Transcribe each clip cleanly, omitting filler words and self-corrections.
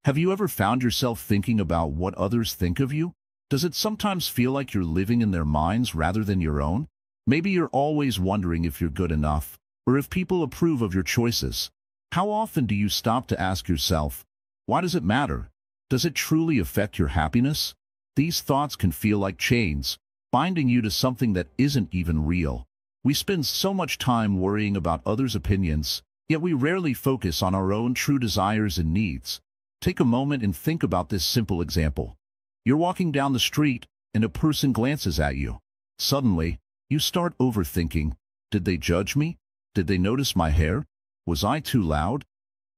Have you ever found yourself thinking about what others think of you? Does it sometimes feel like you're living in their minds rather than your own? Maybe you're always wondering if you're good enough, or if people approve of your choices. How often do you stop to ask yourself, why does it matter? Does it truly affect your happiness? These thoughts can feel like chains, binding you to something that isn't even real. We spend so much time worrying about others' opinions, yet we rarely focus on our own true desires and needs. Take a moment and think about this simple example. You're walking down the street, and a person glances at you. Suddenly, you start overthinking. Did they judge me? Did they notice my hair? Was I too loud?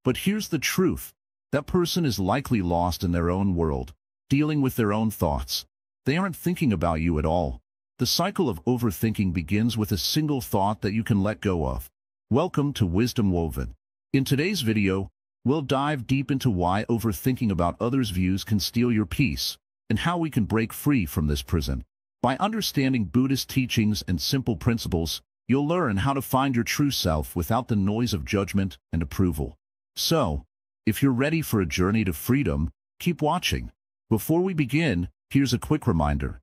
But here's the truth. That person is likely lost in their own world, dealing with their own thoughts. They aren't thinking about you at all. The cycle of overthinking begins with a single thought that you can let go of. Welcome to Wisdom Woven. In today's video, we'll dive deep into why overthinking about others' views can steal your peace, and how we can break free from this prison. By understanding Buddhist teachings and simple principles, you'll learn how to find your true self without the noise of judgment and approval. So, if you're ready for a journey to freedom, keep watching. Before we begin, here's a quick reminder.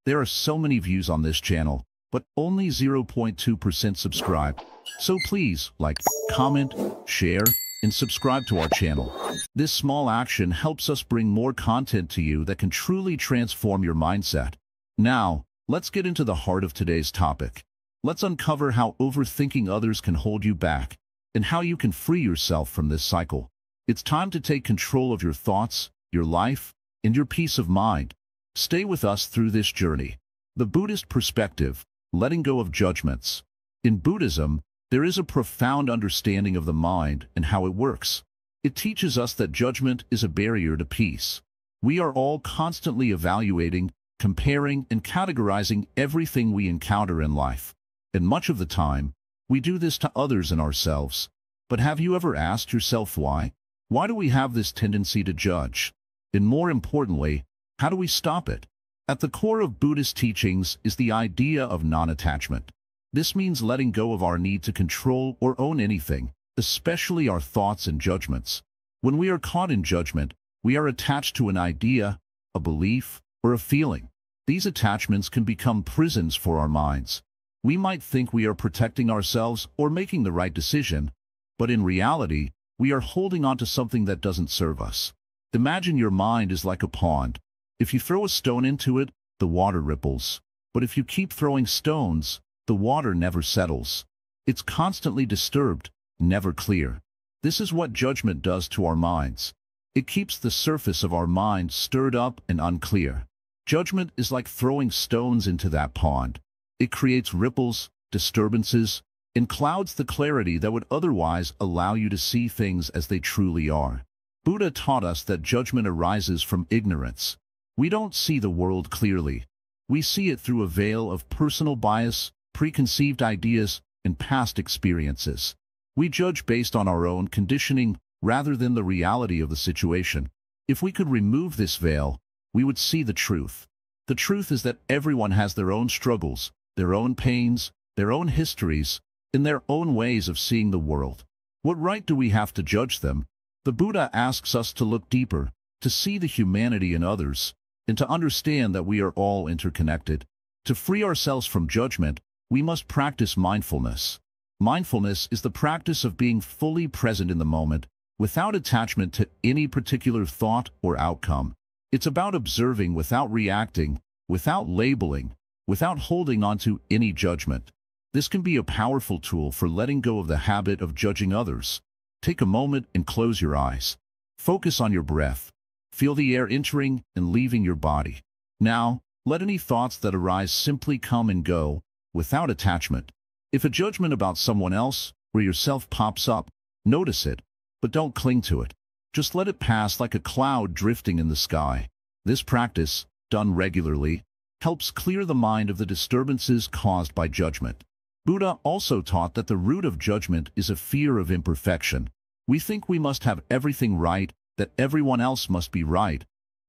There are so many views on this channel, but only 0.2% subscribe. So please, like, comment, share, and subscribe to our channel. This small action helps us bring more content to you that can truly transform your mindset. Now, let's get into the heart of today's topic. Let's uncover how overthinking others can hold you back, and how you can free yourself from this cycle. It's time to take control of your thoughts, your life, and your peace of mind. Stay with us through this journey. The Buddhist perspective, letting go of judgments. In Buddhism, there is a profound understanding of the mind and how it works. It teaches us that judgment is a barrier to peace. We are all constantly evaluating, comparing, and categorizing everything we encounter in life. And much of the time, we do this to others and ourselves. But have you ever asked yourself why? Why do we have this tendency to judge? And more importantly, how do we stop it? At the core of Buddhist teachings is the idea of non-attachment. This means letting go of our need to control or own anything, especially our thoughts and judgments. When we are caught in judgment, we are attached to an idea, a belief, or a feeling. These attachments can become prisons for our minds. We might think we are protecting ourselves or making the right decision, but in reality, we are holding on to something that doesn't serve us. Imagine your mind is like a pond. If you throw a stone into it, the water ripples. But if you keep throwing stones, the water never settles. It's constantly disturbed, never clear. This is what judgment does to our minds. It keeps the surface of our mind stirred up and unclear. Judgment is like throwing stones into that pond. It creates ripples, disturbances, and clouds the clarity that would otherwise allow you to see things as they truly are. Buddha taught us that judgment arises from ignorance. We don't see the world clearly. We see it through a veil of personal bias, preconceived ideas, and past experiences. We judge based on our own conditioning rather than the reality of the situation. If we could remove this veil, we would see the truth. The truth is that everyone has their own struggles, their own pains, their own histories, and their own ways of seeing the world. What right do we have to judge them? The Buddha asks us to look deeper, to see the humanity in others, and to understand that we are all interconnected. To free ourselves from judgment, we must practice mindfulness. Mindfulness is the practice of being fully present in the moment, without attachment to any particular thought or outcome. It's about observing without reacting, without labeling, without holding on to any judgment. This can be a powerful tool for letting go of the habit of judging others. Take a moment and close your eyes. Focus on your breath. Feel the air entering and leaving your body. Now, let any thoughts that arise simply come and go, without attachment. If a judgment about someone else or yourself pops up, notice it, but don't cling to it. Just let it pass like a cloud drifting in the sky. This practice, done regularly, helps clear the mind of the disturbances caused by judgment. Buddha also taught that the root of judgment is a fear of imperfection. We think we must have everything right, that everyone else must be right,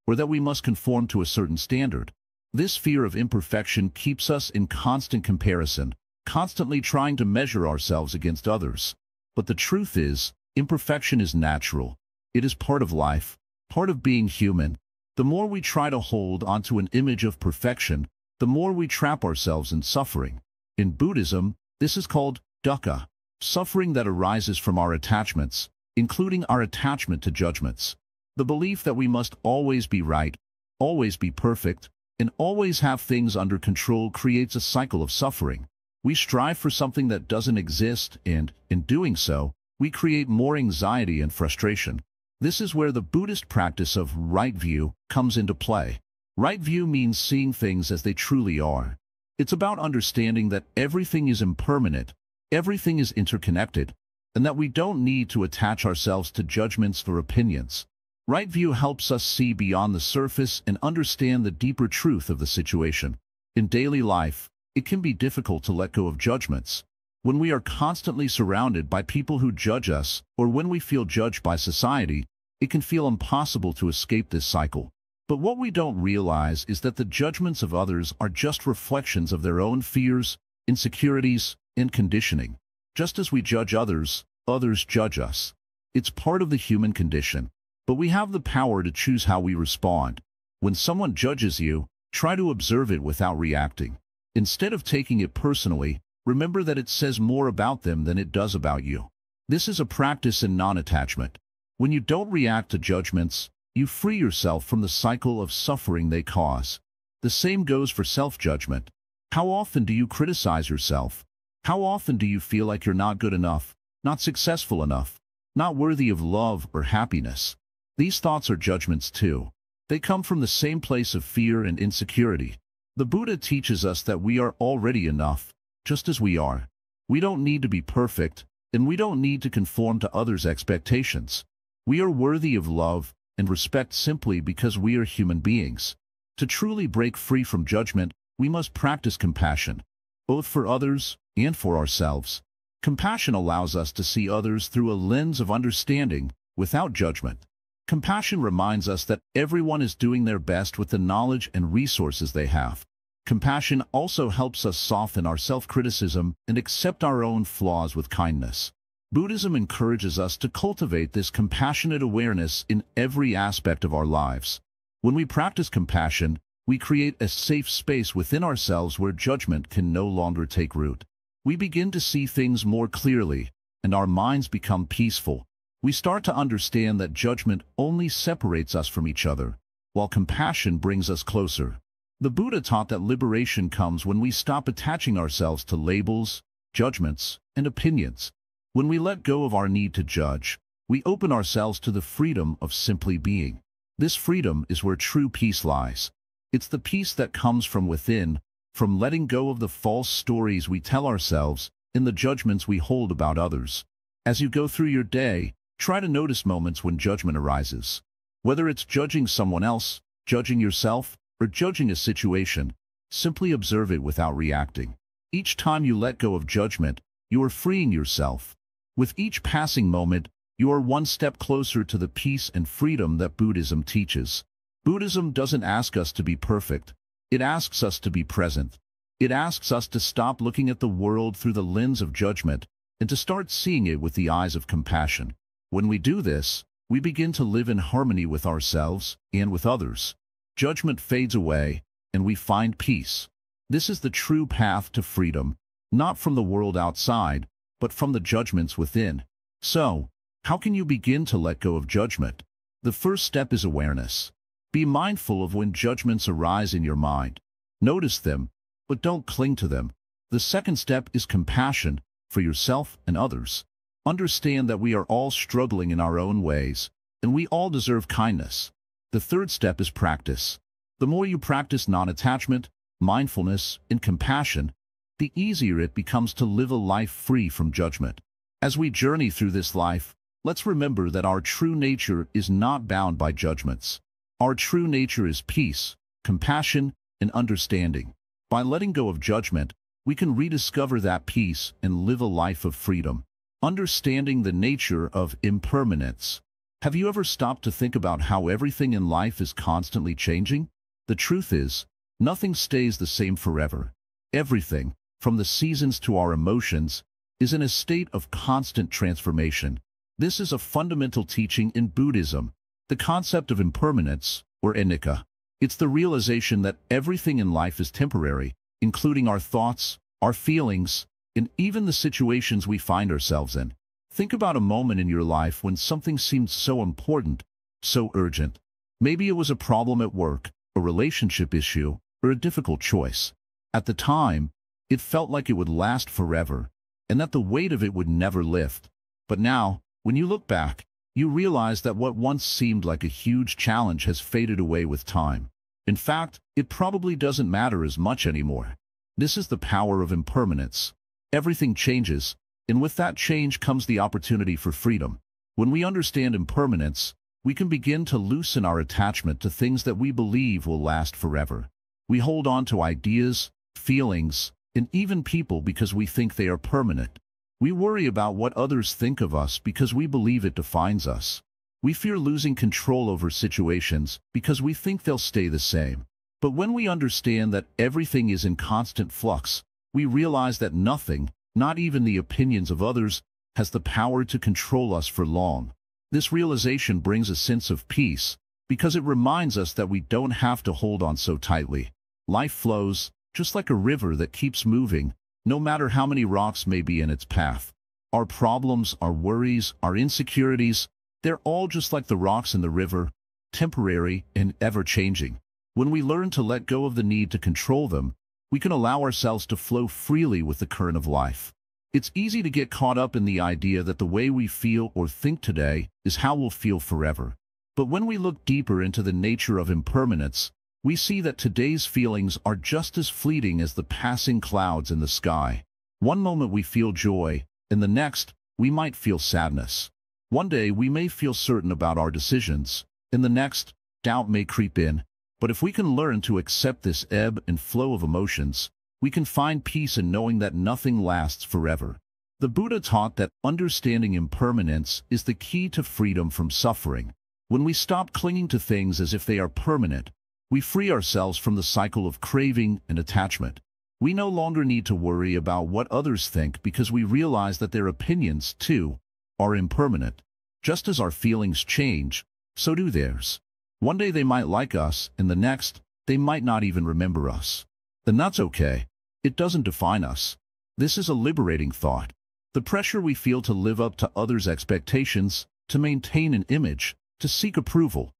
or that we must conform to a certain standard. This fear of imperfection keeps us in constant comparison, constantly trying to measure ourselves against others. But the truth is, imperfection is natural. It is part of life. part of being human. The more we try to hold onto an image of perfection, the more we trap ourselves in suffering. In Buddhism, this is called dukkha, suffering that arises from our attachments, including our attachment to judgments. The belief that we must always be right, always be perfect, and always have things under control creates a cycle of suffering. We strive for something that doesn't exist, and, in doing so, we create more anxiety and frustration. This is where the Buddhist practice of right view comes into play. Right view means seeing things as they truly are. It's about understanding that everything is impermanent, everything is interconnected, and that we don't need to attach ourselves to judgments or opinions. Right view helps us see beyond the surface and understand the deeper truth of the situation. In daily life, it can be difficult to let go of judgments. When we are constantly surrounded by people who judge us, or when we feel judged by society, it can feel impossible to escape this cycle. But what we don't realize is that the judgments of others are just reflections of their own fears, insecurities, and conditioning. Just as we judge others, others judge us. It's part of the human condition. But we have the power to choose how we respond. When someone judges you, try to observe it without reacting. Instead of taking it personally, remember that it says more about them than it does about you. This is a practice in non-attachment. When you don't react to judgments, you free yourself from the cycle of suffering they cause. The same goes for self-judgment. How often do you criticize yourself? How often do you feel like you're not good enough, not successful enough, not worthy of love or happiness? These thoughts are judgments too. They come from the same place of fear and insecurity. The Buddha teaches us that we are already enough, just as we are. We don't need to be perfect, and we don't need to conform to others' expectations. We are worthy of love and respect simply because we are human beings. To truly break free from judgment, we must practice compassion, both for others and for ourselves. Compassion allows us to see others through a lens of understanding, without judgment. Compassion reminds us that everyone is doing their best with the knowledge and resources they have. Compassion also helps us soften our self-criticism and accept our own flaws with kindness. Buddhism encourages us to cultivate this compassionate awareness in every aspect of our lives. When we practice compassion, we create a safe space within ourselves where judgment can no longer take root. We begin to see things more clearly, and our minds become peaceful. We start to understand that judgment only separates us from each other, while compassion brings us closer. The Buddha taught that liberation comes when we stop attaching ourselves to labels, judgments, and opinions. When we let go of our need to judge, we open ourselves to the freedom of simply being. This freedom is where true peace lies. It's the peace that comes from within, from letting go of the false stories we tell ourselves and the judgments we hold about others. As you go through your day, try to notice moments when judgment arises. Whether it's judging someone else, judging yourself, or judging a situation, simply observe it without reacting. Each time you let go of judgment, you are freeing yourself. With each passing moment, you are one step closer to the peace and freedom that Buddhism teaches. Buddhism doesn't ask us to be perfect. It asks us to be present. It asks us to stop looking at the world through the lens of judgment and to start seeing it with the eyes of compassion. When we do this, we begin to live in harmony with ourselves and with others. Judgment fades away, and we find peace. This is the true path to freedom, not from the world outside, but from the judgments within. So, how can you begin to let go of judgment? The first step is awareness. Be mindful of when judgments arise in your mind. Notice them, but don't cling to them. The second step is compassion for yourself and others. Understand that we are all struggling in our own ways, and we all deserve kindness. The third step is practice. The more you practice non-attachment, mindfulness, and compassion, the easier it becomes to live a life free from judgment. As we journey through this life, let's remember that our true nature is not bound by judgments. Our true nature is peace, compassion, and understanding. By letting go of judgment, we can rediscover that peace and live a life of freedom. Understanding the nature of impermanence. Have you ever stopped to think about how everything in life is constantly changing? The truth is, nothing stays the same forever. Everything, from the seasons to our emotions, is in a state of constant transformation. This is a fundamental teaching in Buddhism. the concept of impermanence, or anicca. It's the realization that everything in life is temporary, including our thoughts, our feelings, and even the situations we find ourselves in. Think about a moment in your life when something seemed so important, so urgent. Maybe it was a problem at work, a relationship issue, or a difficult choice. At the time, it felt like it would last forever, and that the weight of it would never lift. But now, when you look back, you realize that what once seemed like a huge challenge has faded away with time. In fact, it probably doesn't matter as much anymore. This is the power of impermanence. Everything changes, and with that change comes the opportunity for freedom. When we understand impermanence, we can begin to loosen our attachment to things that we believe will last forever. We hold on to ideas, feelings, and even people because we think they are permanent. We worry about what others think of us because we believe it defines us. We fear losing control over situations because we think they'll stay the same. But when we understand that everything is in constant flux, we realize that nothing, not even the opinions of others, has the power to control us for long. This realization brings a sense of peace because it reminds us that we don't have to hold on so tightly. Life flows, just like a river that keeps moving, no matter how many rocks may be in its path. Our problems, our worries, our insecurities, they're all just like the rocks in the river, temporary and ever-changing. When we learn to let go of the need to control them, we can allow ourselves to flow freely with the current of life. It's easy to get caught up in the idea that the way we feel or think today is how we'll feel forever. But when we look deeper into the nature of impermanence, we see that today's feelings are just as fleeting as the passing clouds in the sky. One moment we feel joy, and the next, we might feel sadness. One day we may feel certain about our decisions, and the next, doubt may creep in. But if we can learn to accept this ebb and flow of emotions, we can find peace in knowing that nothing lasts forever. The Buddha taught that understanding impermanence is the key to freedom from suffering. When we stop clinging to things as if they are permanent, we free ourselves from the cycle of craving and attachment. We no longer need to worry about what others think because we realize that their opinions, too, are impermanent. Just as our feelings change, so do theirs. One day they might like us, and the next, they might not even remember us. And that's okay. It doesn't define us. This is a liberating thought. The pressure we feel to live up to others' expectations, to maintain an image, to seek approval,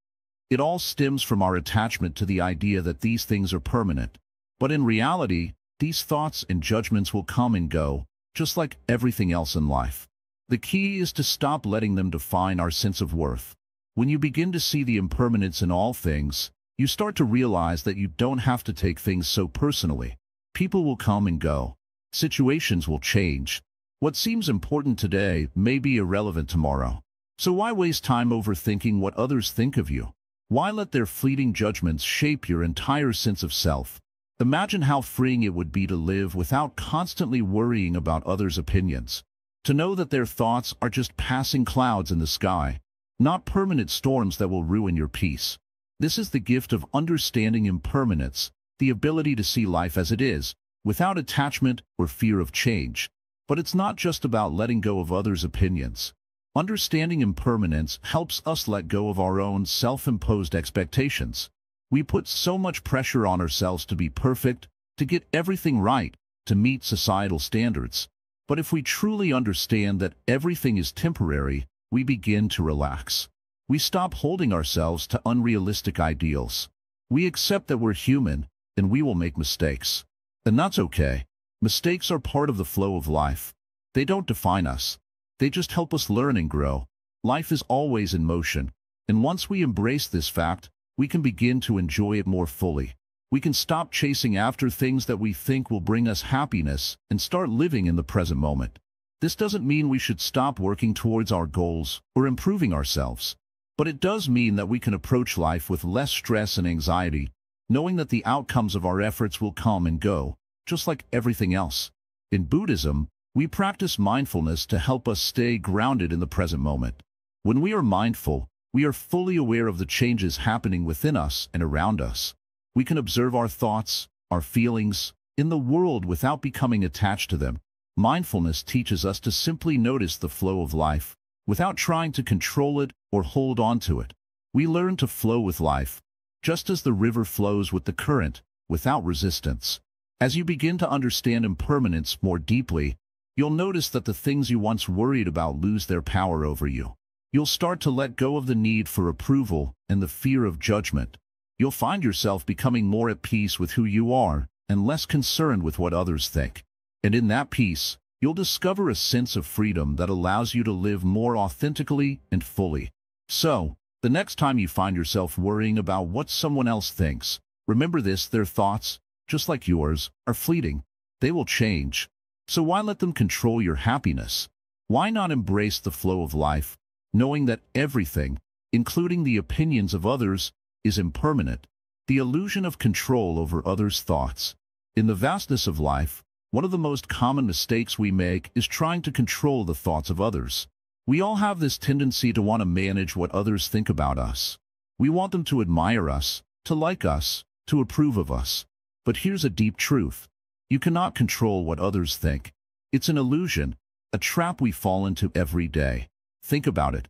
it all stems from our attachment to the idea that these things are permanent. But in reality, these thoughts and judgments will come and go, just like everything else in life. The key is to stop letting them define our sense of worth. When you begin to see the impermanence in all things, you start to realize that you don't have to take things so personally. People will come and go. Situations will change. What seems important today may be irrelevant tomorrow. So why waste time overthinking what others think of you? Why let their fleeting judgments shape your entire sense of self? Imagine how freeing it would be to live without constantly worrying about others' opinions. To know that their thoughts are just passing clouds in the sky, not permanent storms that will ruin your peace. This is the gift of understanding impermanence, the ability to see life as it is, without attachment or fear of change. But it's not just about letting go of others' opinions. Understanding impermanence helps us let go of our own self-imposed expectations. We put so much pressure on ourselves to be perfect, to get everything right, to meet societal standards. But if we truly understand that everything is temporary, we begin to relax. We stop holding ourselves to unrealistic ideals. We accept that we're human, and we will make mistakes. And that's okay. Mistakes are part of the flow of life. They don't define us. They just help us learn and grow. Life is always in motion, and once we embrace this fact, we can begin to enjoy it more fully. We can stop chasing after things that we think will bring us happiness and start living in the present moment. This doesn't mean we should stop working towards our goals or improving ourselves, but it does mean that we can approach life with less stress and anxiety, knowing that the outcomes of our efforts will come and go, just like everything else. In Buddhism, we practice mindfulness to help us stay grounded in the present moment. When we are mindful, we are fully aware of the changes happening within us and around us. We can observe our thoughts, our feelings, in the world without becoming attached to them. Mindfulness teaches us to simply notice the flow of life, without trying to control it or hold on to it. We learn to flow with life, just as the river flows with the current, without resistance. As you begin to understand impermanence more deeply, you'll notice that the things you once worried about lose their power over you. You'll start to let go of the need for approval and the fear of judgment. You'll find yourself becoming more at peace with who you are and less concerned with what others think. And in that peace, you'll discover a sense of freedom that allows you to live more authentically and fully. So, the next time you find yourself worrying about what someone else thinks, remember this: their thoughts, just like yours, are fleeting. They will change. So why let them control your happiness? Why not embrace the flow of life, knowing that everything, including the opinions of others, is impermanent? The illusion of control over others' thoughts. In the vastness of life, one of the most common mistakes we make is trying to control the thoughts of others. We all have this tendency to want to manage what others think about us. We want them to admire us, to like us, to approve of us. But here's a deep truth. You cannot control what others think. It's an illusion, a trap we fall into every day. Think about it.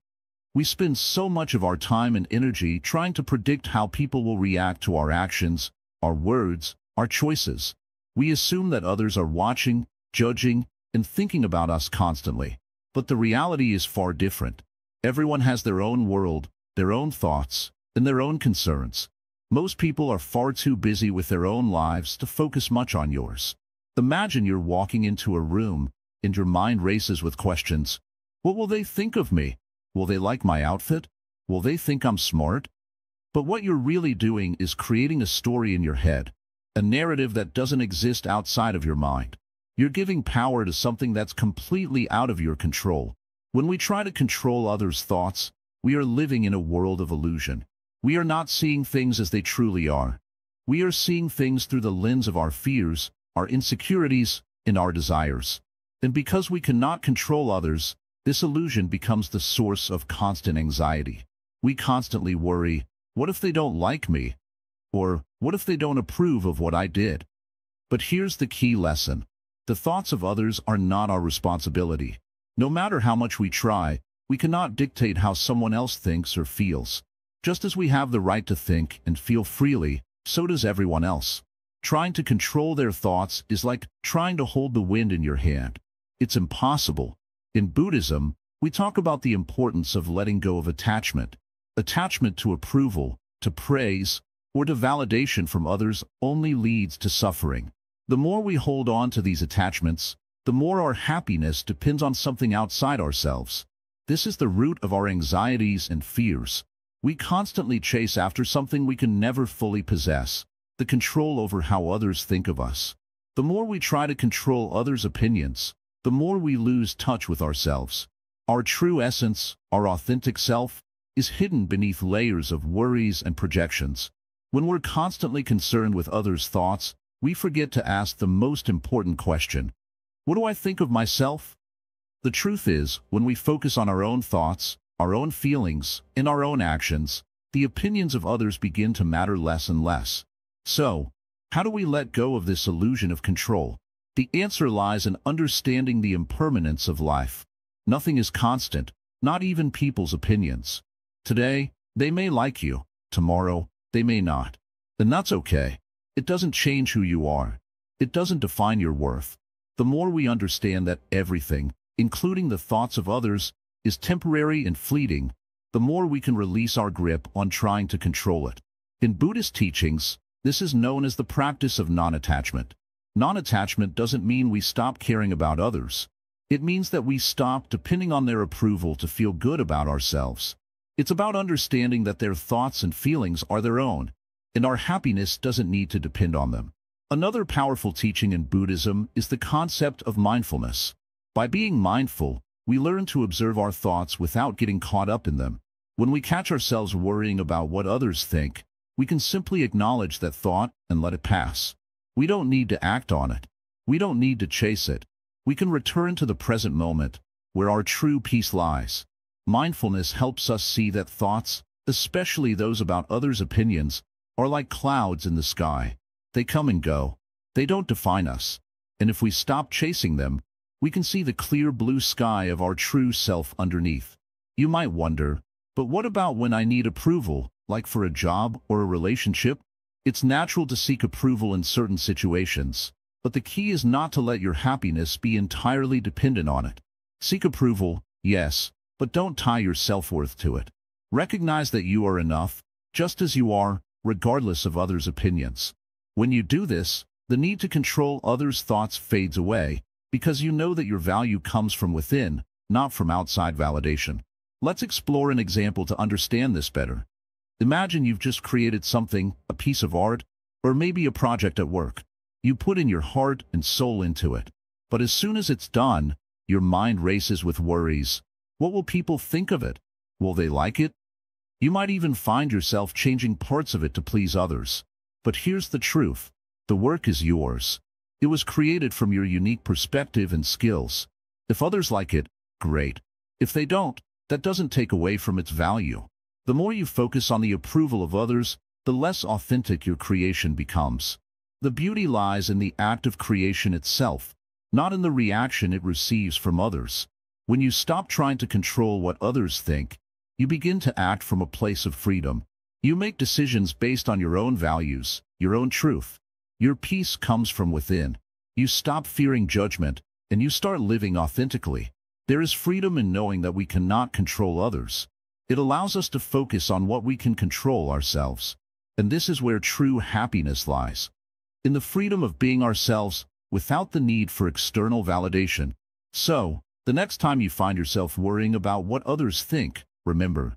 We spend so much of our time and energy trying to predict how people will react to our actions, our words, our choices. We assume that others are watching, judging, and thinking about us constantly. But the reality is far different. Everyone has their own world, their own thoughts, and their own concerns. Most people are far too busy with their own lives to focus much on yours. Imagine you're walking into a room, and your mind races with questions. What will they think of me? Will they like my outfit? Will they think I'm smart? But what you're really doing is creating a story in your head, a narrative that doesn't exist outside of your mind. You're giving power to something that's completely out of your control. When we try to control others' thoughts, we are living in a world of illusion. We are not seeing things as they truly are. We are seeing things through the lens of our fears, our insecurities, and our desires. And because we cannot control others, this illusion becomes the source of constant anxiety. We constantly worry, what if they don't like me? Or, what if they don't approve of what I did? But here's the key lesson. The thoughts of others are not our responsibility. No matter how much we try, we cannot dictate how someone else thinks or feels. Just as we have the right to think and feel freely, so does everyone else. Trying to control their thoughts is like trying to hold the wind in your hand. It's impossible. In Buddhism, we talk about the importance of letting go of attachment. Attachment to approval, to praise, or to validation from others only leads to suffering. The more we hold on to these attachments, the more our happiness depends on something outside ourselves. This is the root of our anxieties and fears. We constantly chase after something we can never fully possess, the control over how others think of us. The more we try to control others' opinions, the more we lose touch with ourselves. Our true essence, our authentic self, is hidden beneath layers of worries and projections. When we're constantly concerned with others' thoughts, we forget to ask the most important question: what do I think of myself? The truth is, when we focus on our own thoughts, our own feelings, and our own actions, the opinions of others begin to matter less and less. So, how do we let go of this illusion of control? The answer lies in understanding the impermanence of life. Nothing is constant, not even people's opinions. Today, they may like you. Tomorrow, they may not. And that's okay. It doesn't change who you are. It doesn't define your worth. The more we understand that everything, including the thoughts of others, is temporary and fleeting, the more we can release our grip on trying to control it. In Buddhist teachings, this is known as the practice of non-attachment. Non-attachment doesn't mean we stop caring about others. It means that we stop depending on their approval to feel good about ourselves. It's about understanding that their thoughts and feelings are their own, and our happiness doesn't need to depend on them. Another powerful teaching in Buddhism is the concept of mindfulness. By being mindful, we learn to observe our thoughts without getting caught up in them. When we catch ourselves worrying about what others think, we can simply acknowledge that thought and let it pass. We don't need to act on it. We don't need to chase it. We can return to the present moment, where our true peace lies. Mindfulness helps us see that thoughts, especially those about others' opinions, are like clouds in the sky. They come and go. They don't define us. And if we stop chasing them, we can see the clear blue sky of our true self underneath. You might wonder, But what about when I need approval, like for a job or a relationship? It's natural to seek approval in certain situations, but the key is not to let your happiness be entirely dependent on it. Seek approval, yes, but don't tie your self-worth to it. Recognize that you are enough, just as you are, regardless of others' opinions. When you do this, the need to control others' thoughts fades away, because you know that your value comes from within, not from outside validation. Let's explore an example to understand this better. Imagine you've just created something, a piece of art, or maybe a project at work. You put in your heart and soul into it. But as soon as it's done, your mind races with worries. What will people think of it? Will they like it? You might even find yourself changing parts of it to please others. But here's the truth. The work is yours. It was created from your unique perspective and skills. If others like it, great. If they don't, that doesn't take away from its value. The more you focus on the approval of others, the less authentic your creation becomes. The beauty lies in the act of creation itself, not in the reaction it receives from others. When you stop trying to control what others think, you begin to act from a place of freedom. You make decisions based on your own values, your own truth. Your peace comes from within. You stop fearing judgment, and you start living authentically. There is freedom in knowing that we cannot control others. It allows us to focus on what we can control ourselves. And this is where true happiness lies. In the freedom of being ourselves, without the need for external validation. So, the next time you find yourself worrying about what others think, remember,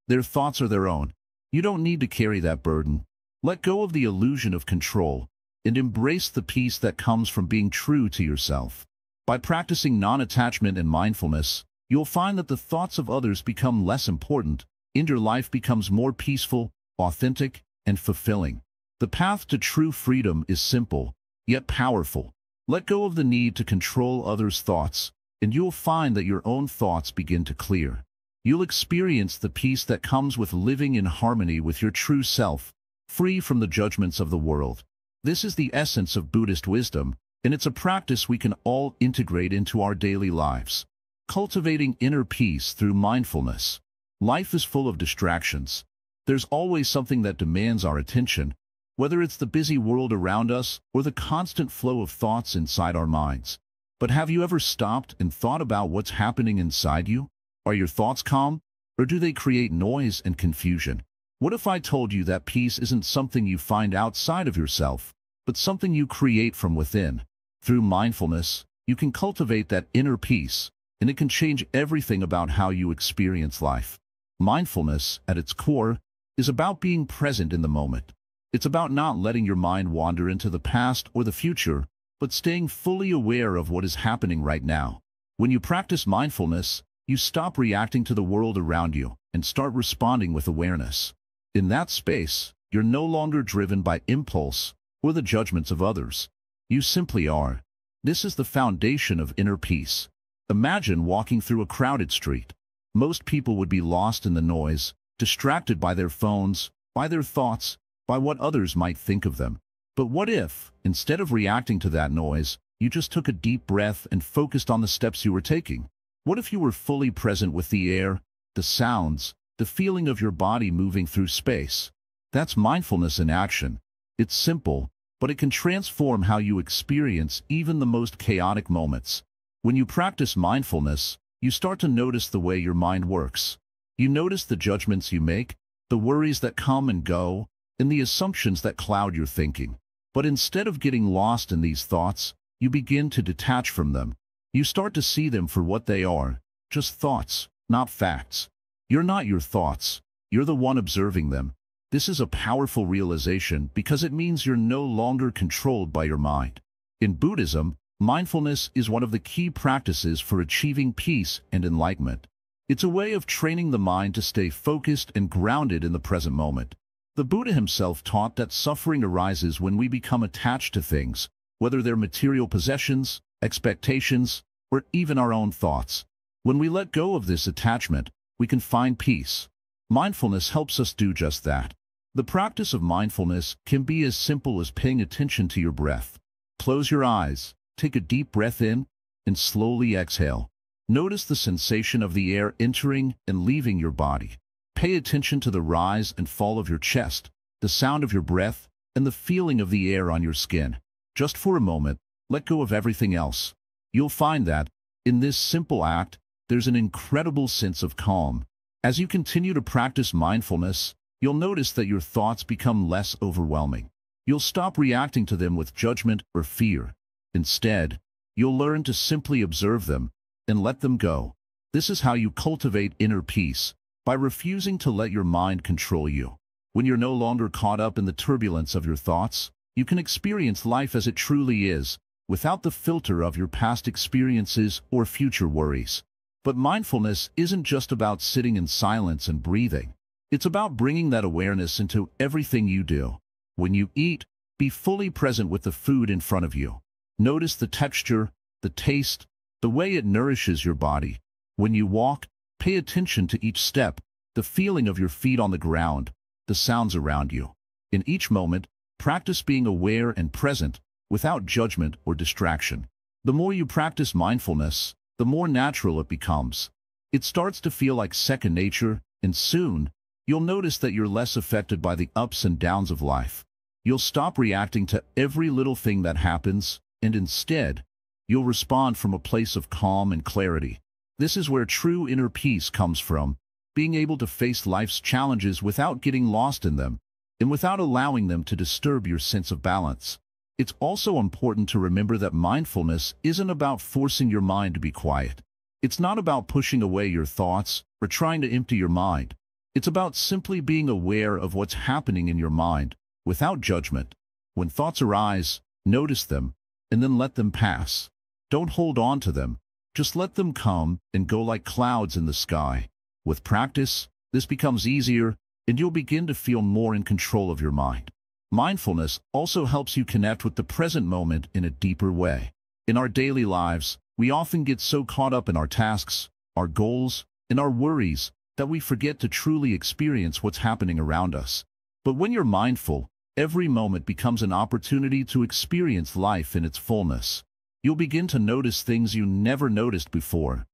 their thoughts are their own. You don't need to carry that burden. Let go of the illusion of control and embrace the peace that comes from being true to yourself. By practicing non-attachment and mindfulness, you'll find that the thoughts of others become less important, and your life becomes more peaceful, authentic, and fulfilling. The path to true freedom is simple, yet powerful. Let go of the need to control others' thoughts, and you'll find that your own thoughts begin to clear. You'll experience the peace that comes with living in harmony with your true self, free from the judgments of the world. This is the essence of Buddhist wisdom, and it's a practice we can all integrate into our daily lives. Cultivating inner peace through mindfulness. Life is full of distractions. There's always something that demands our attention, whether it's the busy world around us or the constant flow of thoughts inside our minds. But have you ever stopped and thought about what's happening inside you? Are your thoughts calm, or do they create noise and confusion? What if I told you that peace isn't something you find outside of yourself, but something you create from within? Through mindfulness, you can cultivate that inner peace, and it can change everything about how you experience life. Mindfulness, at its core, is about being present in the moment. It's about not letting your mind wander into the past or the future, but staying fully aware of what is happening right now. When you practice mindfulness, you stop reacting to the world around you and start responding with awareness. In that space, you're no longer driven by impulse or the judgments of others. You simply are. This is the foundation of inner peace. Imagine walking through a crowded street. Most people would be lost in the noise, distracted by their phones, by their thoughts, by what others might think of them. But what if, instead of reacting to that noise, you just took a deep breath and focused on the steps you were taking? What if you were fully present with the air, the sounds, the feeling of your body moving through space? That's mindfulness in action. It's simple, but it can transform how you experience even the most chaotic moments. When you practice mindfulness, you start to notice the way your mind works. You notice the judgments you make, the worries that come and go, and the assumptions that cloud your thinking. But instead of getting lost in these thoughts, you begin to detach from them. You start to see them for what they are, just thoughts, not facts. You're not your thoughts. You're the one observing them. This is a powerful realization because it means you're no longer controlled by your mind. In Buddhism, mindfulness is one of the key practices for achieving peace and enlightenment. It's a way of training the mind to stay focused and grounded in the present moment. The Buddha himself taught that suffering arises when we become attached to things, whether they're material possessions, expectations, or even our own thoughts. When we let go of this attachment, we can find peace. Mindfulness helps us do just that. The practice of mindfulness can be as simple as paying attention to your breath. Close your eyes, take a deep breath in, and slowly exhale. Notice the sensation of the air entering and leaving your body. Pay attention to the rise and fall of your chest, the sound of your breath, and the feeling of the air on your skin. Just for a moment, let go of everything else. You'll find that, in this simple act, there's an incredible sense of calm. As you continue to practice mindfulness, you'll notice that your thoughts become less overwhelming. You'll stop reacting to them with judgment or fear. Instead, you'll learn to simply observe them and let them go. This is how you cultivate inner peace, by refusing to let your mind control you. When you're no longer caught up in the turbulence of your thoughts, you can experience life as it truly is, without the filter of your past experiences or future worries. But mindfulness isn't just about sitting in silence and breathing. It's about bringing that awareness into everything you do. When you eat, be fully present with the food in front of you. Notice the texture, the taste, the way it nourishes your body. When you walk, pay attention to each step, the feeling of your feet on the ground, the sounds around you. In each moment, practice being aware and present, without judgment or distraction. The more you practice mindfulness, the more natural it becomes. It starts to feel like second nature, and soon, you'll notice that you're less affected by the ups and downs of life. You'll stop reacting to every little thing that happens, and instead, you'll respond from a place of calm and clarity. This is where true inner peace comes from, being able to face life's challenges without getting lost in them, and without allowing them to disturb your sense of balance. It's also important to remember that mindfulness isn't about forcing your mind to be quiet. It's not about pushing away your thoughts or trying to empty your mind. It's about simply being aware of what's happening in your mind, without judgment. When thoughts arise, notice them, and then let them pass. Don't hold on to them. Just let them come and go like clouds in the sky. With practice, this becomes easier, and you'll begin to feel more in control of your mind. Mindfulness also helps you connect with the present moment in a deeper way. In our daily lives, we often get so caught up in our tasks, our goals, and our worries that we forget to truly experience what's happening around us. But when you're mindful, every moment becomes an opportunity to experience life in its fullness. You'll begin to notice things you never noticed before.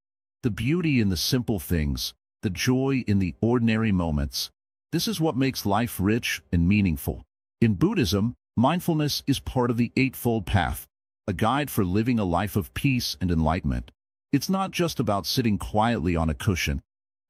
The beauty in the simple things, the joy in the ordinary moments. This is what makes life rich and meaningful. In Buddhism, mindfulness is part of the Eightfold Path, a guide for living a life of peace and enlightenment. It's not just about sitting quietly on a cushion.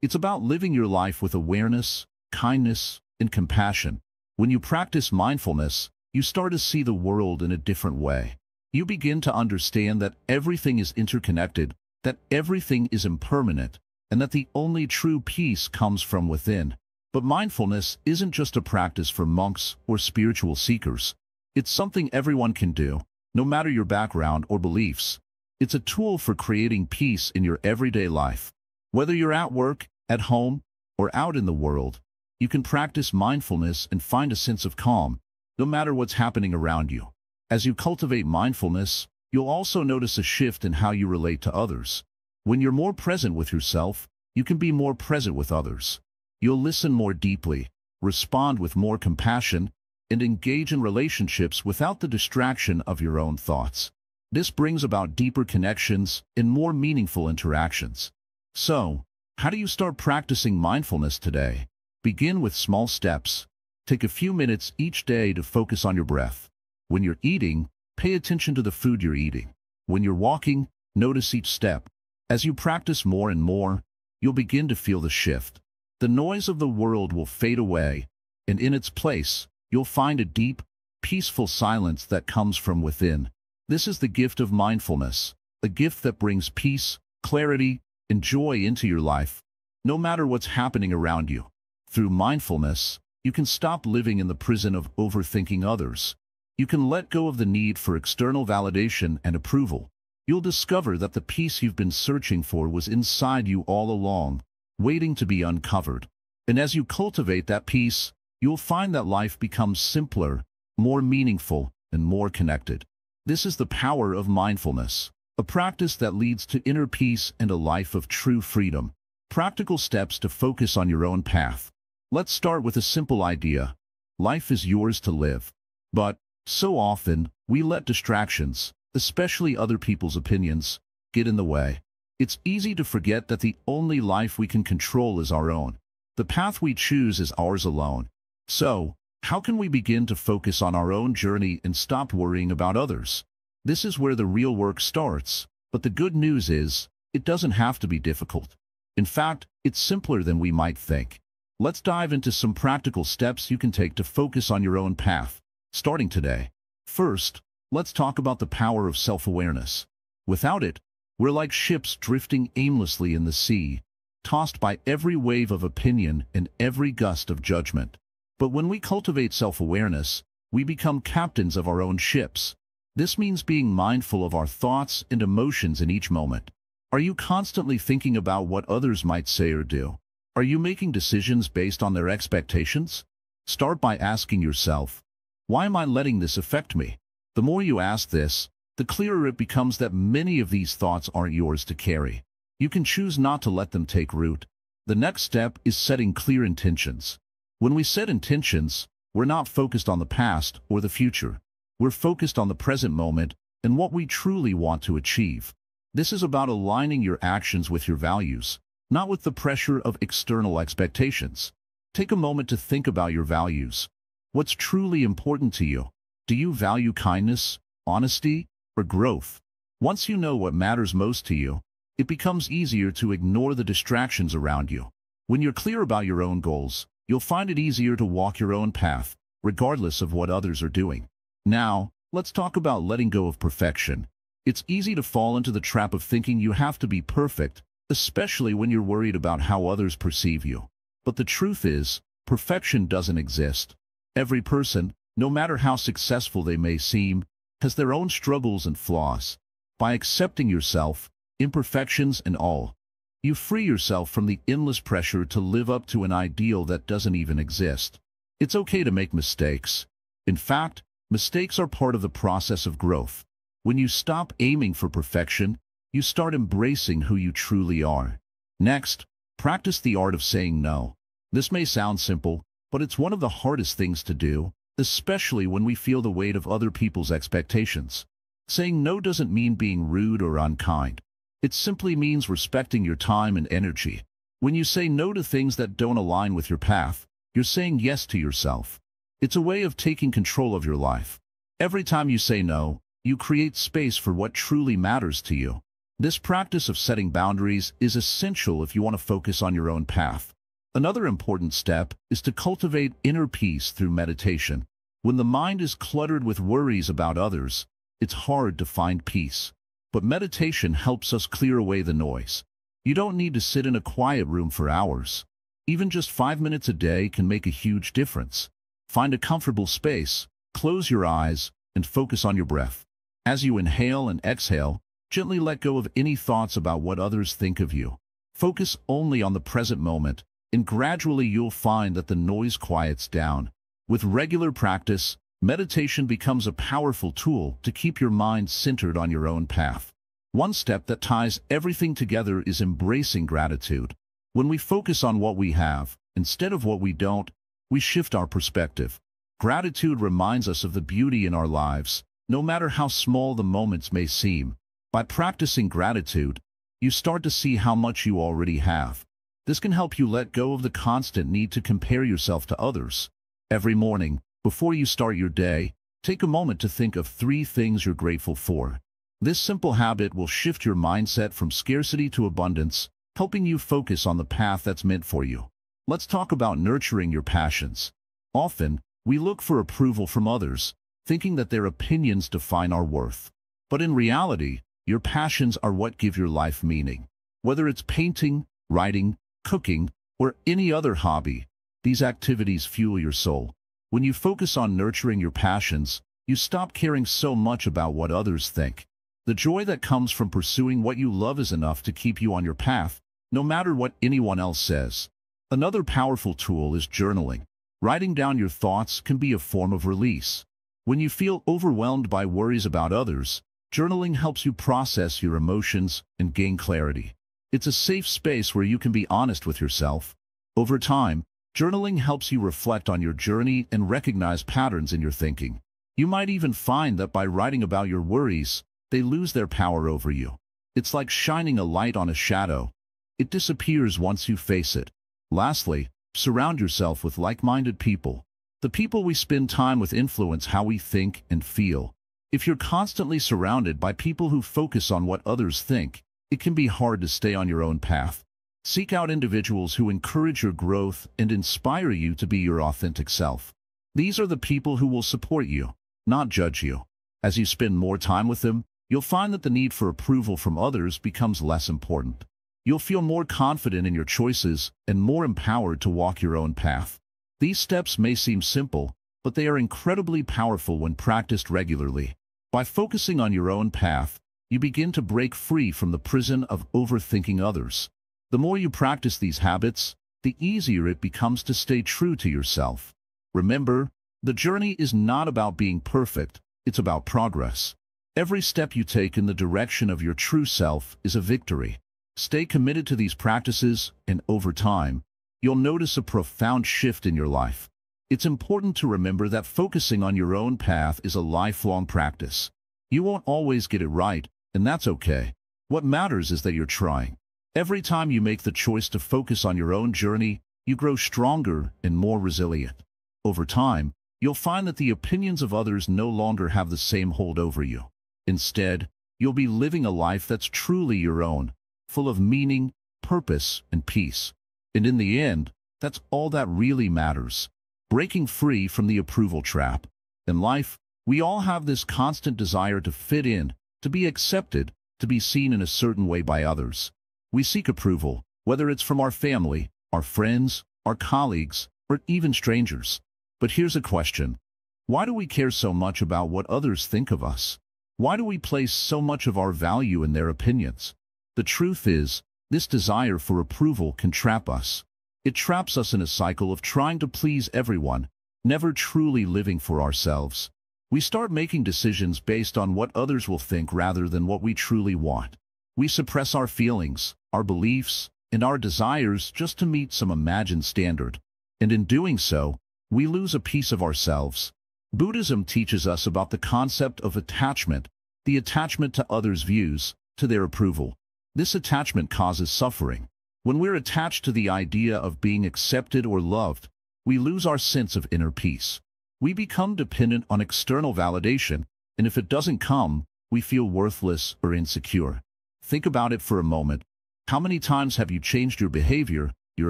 It's about living your life with awareness, kindness, and compassion. When you practice mindfulness, you start to see the world in a different way. You begin to understand that everything is interconnected, that everything is impermanent, and that the only true peace comes from within. But mindfulness isn't just a practice for monks or spiritual seekers. It's something everyone can do, no matter your background or beliefs. It's a tool for creating peace in your everyday life. Whether you're at work, at home, or out in the world, you can practice mindfulness and find a sense of calm, no matter what's happening around you. As you cultivate mindfulness, you'll also notice a shift in how you relate to others. When you're more present with yourself, you can be more present with others. You'll listen more deeply, respond with more compassion, and engage in relationships without the distraction of your own thoughts. This brings about deeper connections and more meaningful interactions. So, how do you start practicing mindfulness today? Begin with small steps. Take a few minutes each day to focus on your breath. When you're eating, pay attention to the food you're eating. When you're walking, notice each step. As you practice more and more, you'll begin to feel the shift. The noise of the world will fade away, and in its place, you'll find a deep, peaceful silence that comes from within. This is the gift of mindfulness, a gift that brings peace, clarity, and joy into your life, no matter what's happening around you. Through mindfulness, you can stop living in the prison of overthinking others. You can let go of the need for external validation and approval. You'll discover that the peace you've been searching for was inside you all along, waiting to be uncovered. And as you cultivate that peace, you'll find that life becomes simpler, more meaningful, and more connected. This is the power of mindfulness, a practice that leads to inner peace and a life of true freedom. Practical steps to focus on your own path. Let's start with a simple idea. Life is yours to live. But, so often, we let distractions, especially other people's opinions, get in the way. It's easy to forget that the only life we can control is our own. The path we choose is ours alone. So, how can we begin to focus on our own journey and stop worrying about others? This is where the real work starts, but the good news is, it doesn't have to be difficult. In fact, it's simpler than we might think. Let's dive into some practical steps you can take to focus on your own path, starting today. First, let's talk about the power of self-awareness. Without it, we're like ships drifting aimlessly in the sea, tossed by every wave of opinion and every gust of judgment. But when we cultivate self-awareness, we become captains of our own ships. This means being mindful of our thoughts and emotions in each moment. Are you constantly thinking about what others might say or do? Are you making decisions based on their expectations? Start by asking yourself, why am I letting this affect me? The more you ask this, the clearer it becomes that many of these thoughts aren't yours to carry. You can choose not to let them take root. The next step is setting clear intentions. When we set intentions, we're not focused on the past or the future. We're focused on the present moment and what we truly want to achieve. This is about aligning your actions with your values, not with the pressure of external expectations. Take a moment to think about your values. What's truly important to you? Do you value kindness, honesty, or growth? Once you know what matters most to you, it becomes easier to ignore the distractions around you. When you're clear about your own goals, you'll find it easier to walk your own path, regardless of what others are doing. Now, let's talk about letting go of perfection. It's easy to fall into the trap of thinking you have to be perfect, especially when you're worried about how others perceive you. But the truth is, perfection doesn't exist. Every person, no matter how successful they may seem, has their own struggles and flaws. By accepting yourself, imperfections and all, you free yourself from the endless pressure to live up to an ideal that doesn't even exist. It's okay to make mistakes. In fact, mistakes are part of the process of growth. When you stop aiming for perfection, you start embracing who you truly are. Next, practice the art of saying no. This may sound simple, but it's one of the hardest things to do, especially when we feel the weight of other people's expectations. Saying no doesn't mean being rude or unkind. It simply means respecting your time and energy. When you say no to things that don't align with your path, you're saying yes to yourself. It's a way of taking control of your life. Every time you say no, you create space for what truly matters to you. This practice of setting boundaries is essential if you want to focus on your own path. Another important step is to cultivate inner peace through meditation. When the mind is cluttered with worries about others, it's hard to find peace. But meditation helps us clear away the noise. You don't need to sit in a quiet room for hours. Even just 5 minutes a day can make a huge difference. Find a comfortable space, close your eyes, and focus on your breath. As you inhale and exhale, gently let go of any thoughts about what others think of you. Focus only on the present moment, and gradually you'll find that the noise quiets down. With regular practice, meditation becomes a powerful tool to keep your mind centered on your own path. One step that ties everything together is embracing gratitude. When we focus on what we have, instead of what we don't, we shift our perspective. Gratitude reminds us of the beauty in our lives, no matter how small the moments may seem. By practicing gratitude, you start to see how much you already have. This can help you let go of the constant need to compare yourself to others. Every morning, before you start your day, take a moment to think of 3 things you're grateful for. This simple habit will shift your mindset from scarcity to abundance, helping you focus on the path that's meant for you. Let's talk about nurturing your passions. Often, we look for approval from others, thinking that their opinions define our worth. But in reality, your passions are what give your life meaning. Whether it's painting, writing, cooking, or any other hobby, these activities fuel your soul. When you focus on nurturing your passions, you stop caring so much about what others think. The joy that comes from pursuing what you love is enough to keep you on your path, no matter what anyone else says. Another powerful tool is journaling. Writing down your thoughts can be a form of release. When you feel overwhelmed by worries about others, journaling helps you process your emotions and gain clarity. It's a safe space where you can be honest with yourself. Over time, journaling helps you reflect on your journey and recognize patterns in your thinking. You might even find that by writing about your worries, they lose their power over you. It's like shining a light on a shadow. It disappears once you face it. Lastly, Surround yourself with like-minded people. The people we spend time with influence how we think and feel. If you're constantly surrounded by people who focus on what others think, it can be hard to stay on your own path. Seek out individuals who encourage your growth and inspire you to be your authentic self. These are the people who will support you, not judge you. As you spend more time with them, you'll find that the need for approval from others becomes less important. You'll feel more confident in your choices and more empowered to walk your own path. These steps may seem simple, but they are incredibly powerful when practiced regularly. By focusing on your own path, you begin to break free from the prison of overthinking others. The more you practice these habits, the easier it becomes to stay true to yourself. Remember, the journey is not about being perfect, it's about progress. Every step you take in the direction of your true self is a victory. Stay committed to these practices, and over time, you'll notice a profound shift in your life. It's important to remember that focusing on your own path is a lifelong practice. You won't always get it right, and that's okay. What matters is that you're trying. Every time you make the choice to focus on your own journey, you grow stronger and more resilient. Over time, you'll find that the opinions of others no longer have the same hold over you. Instead, you'll be living a life that's truly your own, full of meaning, purpose, and peace. And in the end, that's all that really matters. Breaking free from the approval trap. In life, we all have this constant desire to fit in, to be accepted, to be seen in a certain way by others. We seek approval, whether it's from our family, our friends, our colleagues, or even strangers. But here's a question. Why do we care so much about what others think of us? Why do we place so much of our value in their opinions? The truth is, this desire for approval can trap us. It traps us in a cycle of trying to please everyone, never truly living for ourselves. We start making decisions based on what others will think rather than what we truly want. We suppress our feelings, our beliefs, and our desires just to meet some imagined standard. And in doing so, we lose a piece of ourselves. Buddhism teaches us about the concept of attachment, the attachment to others' views, to their approval. This attachment causes suffering. When we're attached to the idea of being accepted or loved, we lose our sense of inner peace. We become dependent on external validation, and if it doesn't come, we feel worthless or insecure. Think about it for a moment. How many times have you changed your behavior, your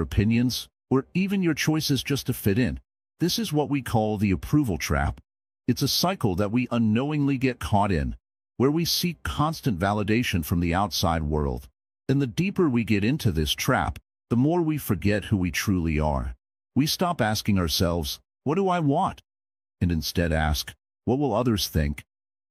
opinions, or even your choices just to fit in? This is what we call the approval trap. It's a cycle that we unknowingly get caught in, where we seek constant validation from the outside world. And the deeper we get into this trap, the more we forget who we truly are. We stop asking ourselves, what do I want? And instead ask, what will others think?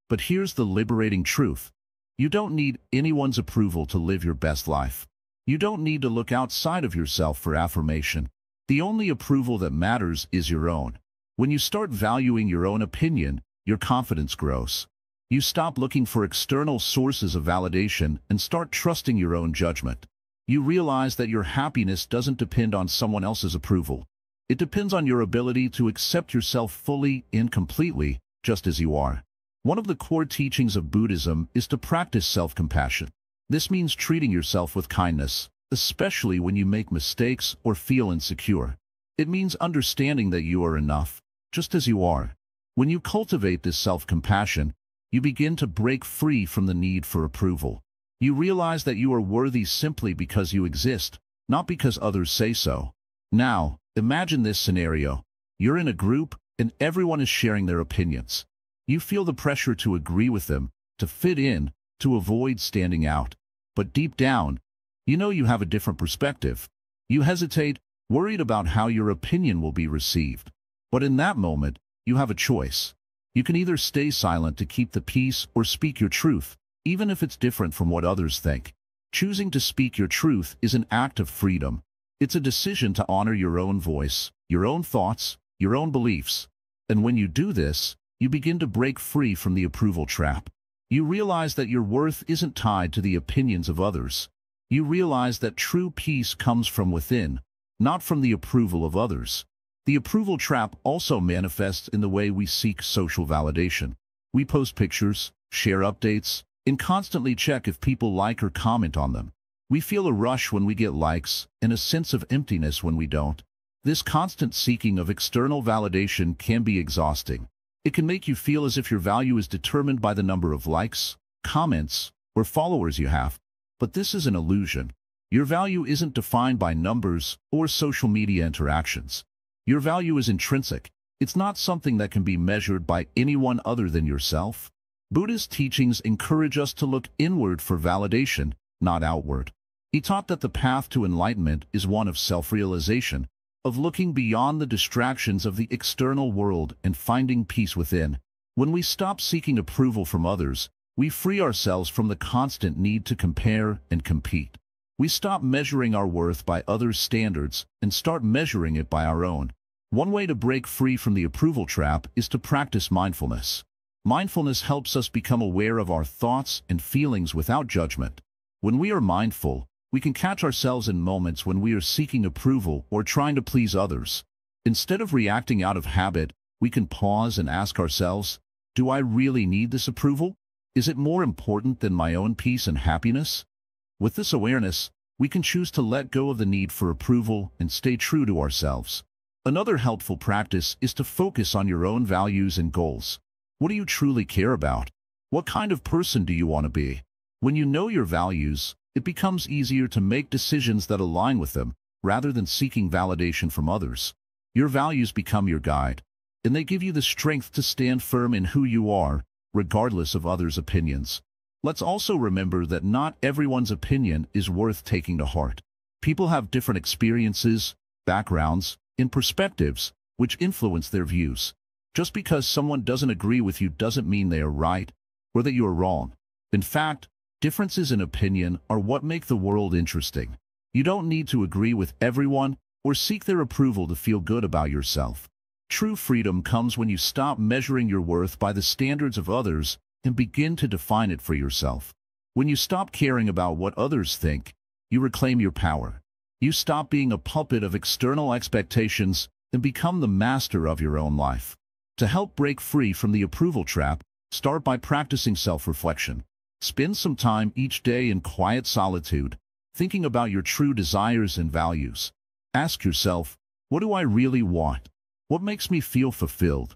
But here's the liberating truth. You don't need anyone's approval to live your best life. You don't need to look outside of yourself for affirmation. The only approval that matters is your own. When you start valuing your own opinion, your confidence grows. You stop looking for external sources of validation and start trusting your own judgment. You realize that your happiness doesn't depend on someone else's approval. It depends on your ability to accept yourself fully and completely, just as you are. One of the core teachings of Buddhism is to practice self-compassion. This means treating yourself with kindness, especially when you make mistakes or feel insecure. It means understanding that you are enough, just as you are. When you cultivate this self-compassion, you begin to break free from the need for approval. You realize that you are worthy simply because you exist, not because others say so. Now, imagine this scenario. You're in a group, and everyone is sharing their opinions. You feel the pressure to agree with them, to fit in, to avoid standing out. But deep down, you know you have a different perspective. You hesitate, worried about how your opinion will be received. But in that moment, you have a choice. You can either stay silent to keep the peace or speak your truth, even if it's different from what others think. Choosing to speak your truth is an act of freedom. It's a decision to honor your own voice, your own thoughts, your own beliefs. And when you do this, you begin to break free from the approval trap. You realize that your worth isn't tied to the opinions of others. You realize that true peace comes from within, not from the approval of others. The approval trap also manifests in the way we seek social validation. We post pictures, share updates, and constantly check if people like or comment on them. We feel a rush when we get likes and a sense of emptiness when we don't. This constant seeking of external validation can be exhausting. It can make you feel as if your value is determined by the number of likes, comments, or followers you have. But this is an illusion. Your value isn't defined by numbers or social media interactions. Your value is intrinsic. It's not something that can be measured by anyone other than yourself. Buddhist teachings encourage us to look inward for validation, not outward. He taught that the path to enlightenment is one of self-realization, of looking beyond the distractions of the external world and finding peace within. When we stop seeking approval from others, we free ourselves from the constant need to compare and compete. We stop measuring our worth by others' standards and start measuring it by our own. One way to break free from the approval trap is to practice mindfulness. Mindfulness helps us become aware of our thoughts and feelings without judgment. When we are mindful, we can catch ourselves in moments when we are seeking approval or trying to please others. Instead of reacting out of habit, we can pause and ask ourselves, do I really need this approval? Is it more important than my own peace and happiness? With this awareness, we can choose to let go of the need for approval and stay true to ourselves. Another helpful practice is to focus on your own values and goals. What do you truly care about? What kind of person do you want to be? When you know your values, it becomes easier to make decisions that align with them, rather than seeking validation from others. Your values become your guide, and they give you the strength to stand firm in who you are, regardless of others' opinions. Let's also remember that not everyone's opinion is worth taking to heart. People have different experiences, backgrounds, and perspectives, which influence their views. Just because someone doesn't agree with you doesn't mean they are right, or that you are wrong. In fact, differences in opinion are what make the world interesting. You don't need to agree with everyone or seek their approval to feel good about yourself. True freedom comes when you stop measuring your worth by the standards of others and begin to define it for yourself. When you stop caring about what others think, you reclaim your power. You stop being a puppet of external expectations and become the master of your own life. To help break free from the approval trap, start by practicing self-reflection. Spend some time each day in quiet solitude, thinking about your true desires and values. Ask yourself, what do I really want? What makes me feel fulfilled?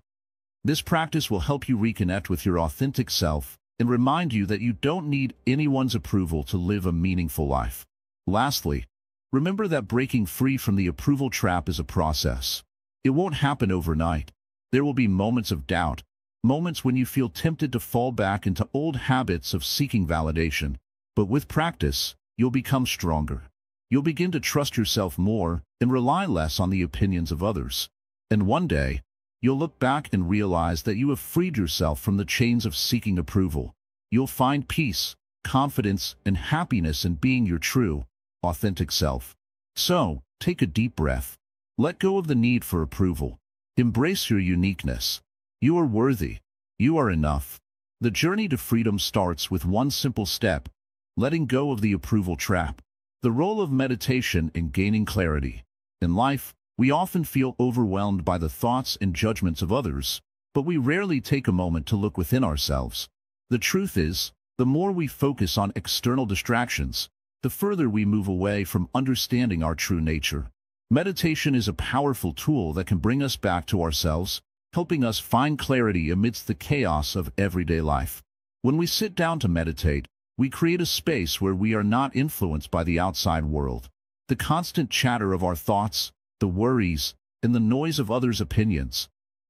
This practice will help you reconnect with your authentic self and remind you that you don't need anyone's approval to live a meaningful life. Lastly, remember that breaking free from the approval trap is a process. It won't happen overnight. There will be moments of doubt, moments when you feel tempted to fall back into old habits of seeking validation. But with practice, you'll become stronger. You'll begin to trust yourself more and rely less on the opinions of others. And one day, you'll look back and realize that you have freed yourself from the chains of seeking approval. You'll find peace, confidence, and happiness in being your true, authentic self. So, take a deep breath. Let go of the need for approval. Embrace your uniqueness. You are worthy. You are enough. The journey to freedom starts with one simple step: letting go of the approval trap. The role of meditation in gaining clarity. In life, we often feel overwhelmed by the thoughts and judgments of others, but we rarely take a moment to look within ourselves. The truth is, the more we focus on external distractions, the further we move away from understanding our true nature. Meditation is a powerful tool that can bring us back to ourselves, helping us find clarity amidst the chaos of everyday life. When we sit down to meditate, we create a space where we are not influenced by the outside world. The constant chatter of our thoughts, the worries, and the noise of others' opinions,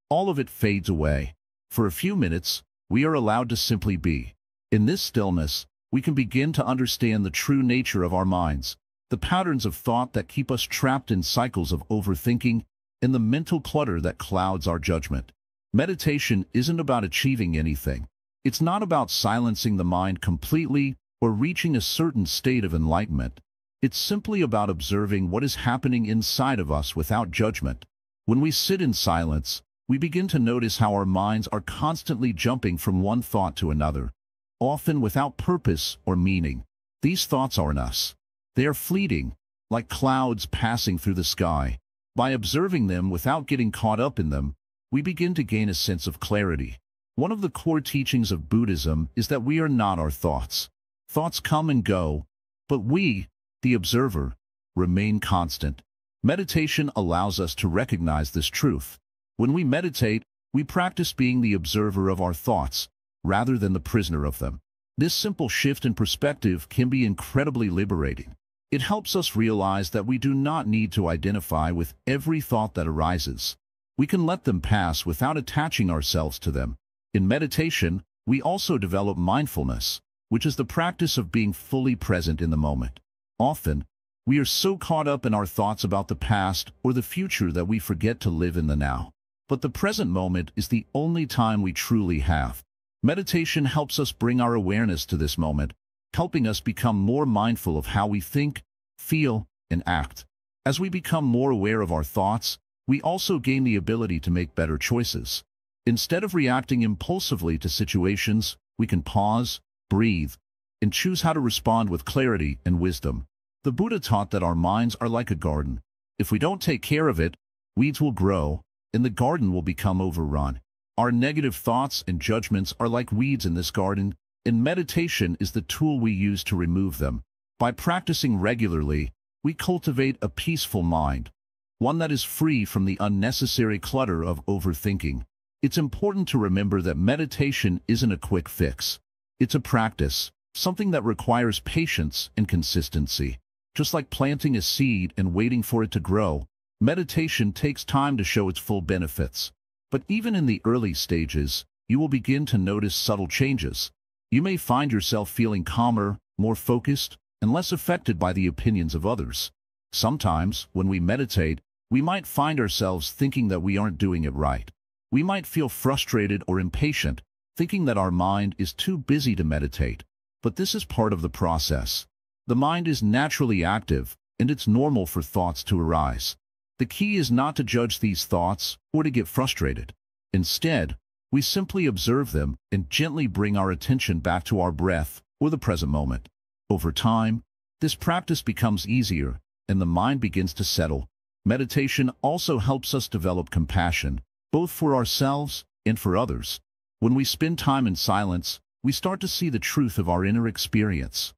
all of it fades away. For a few minutes, we are allowed to simply be. In this stillness, we can begin to understand the true nature of our minds, the patterns of thought that keep us trapped in cycles of overthinking, and the mental clutter that clouds our judgment. Meditation isn't about achieving anything. It's not about silencing the mind completely or reaching a certain state of enlightenment. It's simply about observing what is happening inside of us without judgment. When we sit in silence, we begin to notice how our minds are constantly jumping from one thought to another, often without purpose or meaning. These thoughts aren't us. They are fleeting, like clouds passing through the sky. By observing them without getting caught up in them, we begin to gain a sense of clarity. One of the core teachings of Buddhism is that we are not our thoughts. Thoughts come and go, but we, the observer, remain constant. Meditation allows us to recognize this truth. When we meditate, we practice being the observer of our thoughts, rather than the prisoner of them. This simple shift in perspective can be incredibly liberating. It helps us realize that we do not need to identify with every thought that arises. We can let them pass without attaching ourselves to them. In meditation, we also develop mindfulness, which is the practice of being fully present in the moment. Often, we are so caught up in our thoughts about the past or the future that we forget to live in the now. But the present moment is the only time we truly have. Meditation helps us bring our awareness to this moment, helping us become more mindful of how we think, feel, and act. As we become more aware of our thoughts, we also gain the ability to make better choices. Instead of reacting impulsively to situations, we can pause, breathe, and choose how to respond with clarity and wisdom. The Buddha taught that our minds are like a garden. If we don't take care of it, weeds will grow, and the garden will become overrun. Our negative thoughts and judgments are like weeds in this garden, and meditation is the tool we use to remove them. By practicing regularly, we cultivate a peaceful mind, one that is free from the unnecessary clutter of overthinking. It's important to remember that meditation isn't a quick fix. It's a practice, something that requires patience and consistency. Just like planting a seed and waiting for it to grow, meditation takes time to show its full benefits. But even in the early stages, you will begin to notice subtle changes. You may find yourself feeling calmer, more focused, and less affected by the opinions of others. Sometimes, when we meditate, we might find ourselves thinking that we aren't doing it right. We might feel frustrated or impatient, thinking that our mind is too busy to meditate. But this is part of the process. The mind is naturally active, and it's normal for thoughts to arise. The key is not to judge these thoughts or to get frustrated. Instead, we simply observe them and gently bring our attention back to our breath or the present moment. Over time, this practice becomes easier, and the mind begins to settle. Meditation also helps us develop compassion, both for ourselves and for others. When we spend time in silence, we start to see the truth of our inner experience.